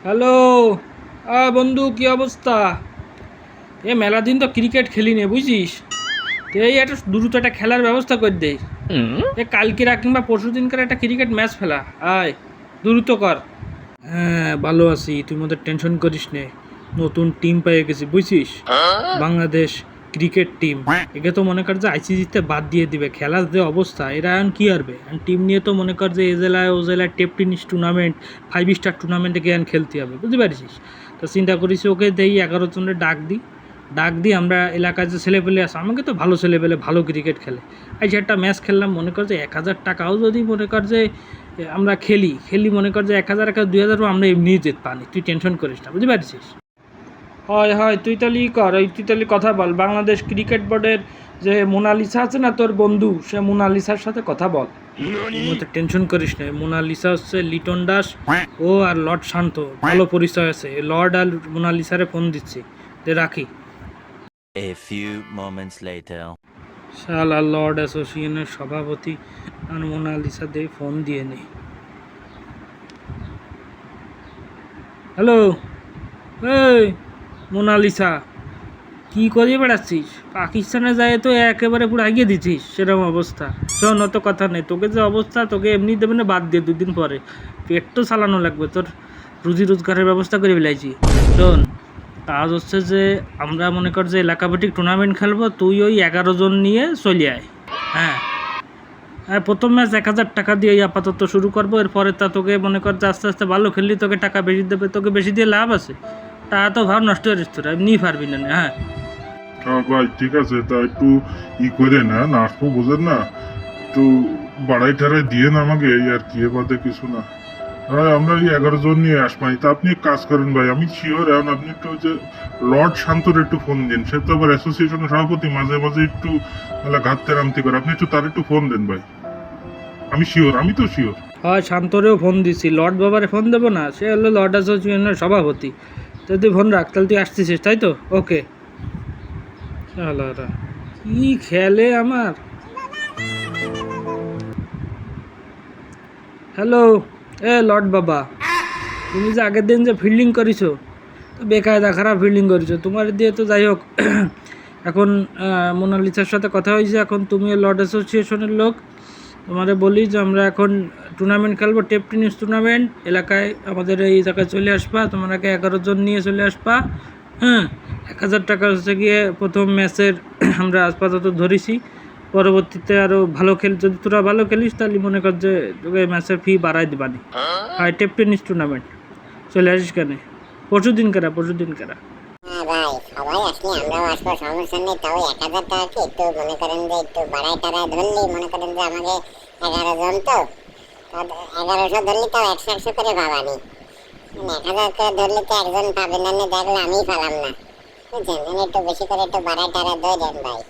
Hello. বন্ধু, কি অবস্থা? মেলা দিন তো ক্রিকেট খেলি নে, বুঝিস? তো এই একটা দ্রুত একটা খেলার ব্যবস্থা করে দেই। কালকে কিংবা পরশু দিনকার একটা ক্রিকেট ম্যাচ ফেলা। আয়, দ্রুত কর। হ্যাঁ, ভালো আছি, তুই মধ্যে টেনশন করিস নে। নতুন টিম পেয়ে গেছি, বুঝছিস? Bangladesh cricket team. একে তো মনে কর যে আইসিসিতে বাদ দিয়ে দিবে, খেলার যে অবস্থা, এরা এখন কি করবে? টিম নিয়ে তো মনে কর যে এ জেলায় ও জেলায় টেনিস টুর্নামেন্ট, 5 স্টার টুর্নামেন্টে গিয়ে খেলতে হবে, বুঝতে পারছিস? তো চিন্তা করিস ওকে দেই 11 জনের ডাক দিই আমরা এলাকায় যে ছেলেপেলে আছে, আমাকে তো ভালো ছেলেপেলে ভালো ক্রিকেট খেলে। যে একটা ম্যাচ খেললাম, মনে কর যে 1000 টাকাও যদি মনে কর যে আমরা খেলি মনে কর যে 1000 2000 আমরা এমনিই যেতে পারি, তুই টেনশন করিস না, বুঝতে পারছিস? হয় তুই তাহলে কর, তুই তাহলে কথা বল বাংলাদেশ ক্রিকেট বোর্ডের যে মোনালিসা আছে না তোর বন্ধু, সে মোনালিসার সাথে কথা বল। টেনশন করিস না, মোনালিসা হচ্ছে লিটন দাস, ও আর লর্ড শান্ত, ভালো পরিচয় আছে। লর্ড আর মোনালিসারে ফোন দিচ্ছি, রাখি। A few moments later. শালা লর্ড অ্যাসোসিয়েশনের সভাপতি আর মোনালিসা দিয়ে ফোন দিয়ে নেই। হ্যালো, এই মোনালিসা, কি করিয়ে বেড়াচ্ছিস? পাকিস্তানে যায় তো একেবারে পুরো আগিয়ে দিচ্ছিস, সেরকম অবস্থা। শোন, অত কথা নেই, তোকে যে অবস্থা, তোকে এমনি দেবে না, বাদ দিয়ে 2 দিন পরে পেট তো চালানো লাগবে, তোর রুজি রোজগারের ব্যবস্থা করে ফেলাইছি। শোন, কাজ হচ্ছে যে আমরা মনে কর যে এলাকাভিত্তিক টুর্নামেন্ট খেলবো, তুই ওই 11 জন নিয়ে চলে আয়। হ্যাঁ, প্রথম ম্যাচ 1000 টাকা দিয়ে আপাতত শুরু করবো, এরপরে তা তোকে মনে কর যে আস্তে আস্তে ভালো খেললি তোকে টাকা বেশি দেবে, তোকে বেশি দিয়ে লাভ আছে। তা তো ভাব নষ্ট করিস তোরা, এমনি পারবি না। হ্যাঁ ভাই ঠিক আছে, তা একটু করে না আসবো, বোঝেন না, একটু বাড়াই ঠাড়াই দিয়ে না আমাকে, এই আর কি, বাদে কিছু না। হ্যাঁ, আমরা এই 11 জন নিয়ে আসবাই। তা আপনি এক কাজ করেন ভাই, আমি শিওর এখন আপনি একটু ওই যে লর্ড শান্তর একটু ফোন দিন, সে তো আবার অ্যাসোসিয়েশনের সভাপতি, মাঝে মাঝে একটু ঘাটতে নামতে করে, আপনি একটু তার একটু ফোন দেন ভাই। আমি শিওর, আমি তো শিওর। হয়, শান্তরেও ফোন দিছি, লর্ড বাবারে ফোন দেবো না? সে হলো লর্ড অ্যাসোসিয়েশনের সভাপতি। তো তুই ফোন রাখ, তাহলে তুই আসতেছিস, তাই তো? ওকে। চলো, কি খেলে আমার। হ্যালো, লর্ড বাবা, তুমি যে আগের দিন যে ফিল্ডিং করেছো, তো বেকায়দা খারাপ ফিল্ডিং করেছো, তোমার দিয়ে তো যাই হোক। এখন মোনালিসার সাথে কথা হয়েছে, এখন তুমি লর্ড অ্যাসোসিয়েশনের লোক। তোমারে বলি যে আমরা এখন টুর্নামেন্ট খেলবো, টেনিস টুর্নামেন্ট। এলাকায় আমাদের এই জায়গায় চলে আসবা, তোমাকে 11 জন নিয়ে চলে আসবা। হ্যাঁ, 1000 টাকা হচ্ছে গিয়ে প্রথম ম্যাচের আমরা আপাতত ধরেছি, পরবর্তীতে আরও ভালো যদি তোরা ভালো খেলিস তাহলে মনে কর যে তোকে ম্যাচের ফি বাড়াই দিবানি। আর টেনিস টুর্নামেন্ট চলে আসিস কেন? পরশু দিন কারা। হ্যাঁ ভাই, সবাই আসলে আমরাও আসবো, সমস্যা নেই। তাও 1000 টাকা কি একটু মনে করেন যে একটু বাড়াই টাড়াই ধরলি, মনে করেন যে আমাকে 11 জন তো 1100 ধরলি, তাও 100 করে পাবানি। 1000 করে ধরলে তো একজন পাবে না, দেখলে আমিই পালাম না, বুঝছেন? একটু বেশি করে একটু বাড়াই টাড়াই ধরেন ভাই।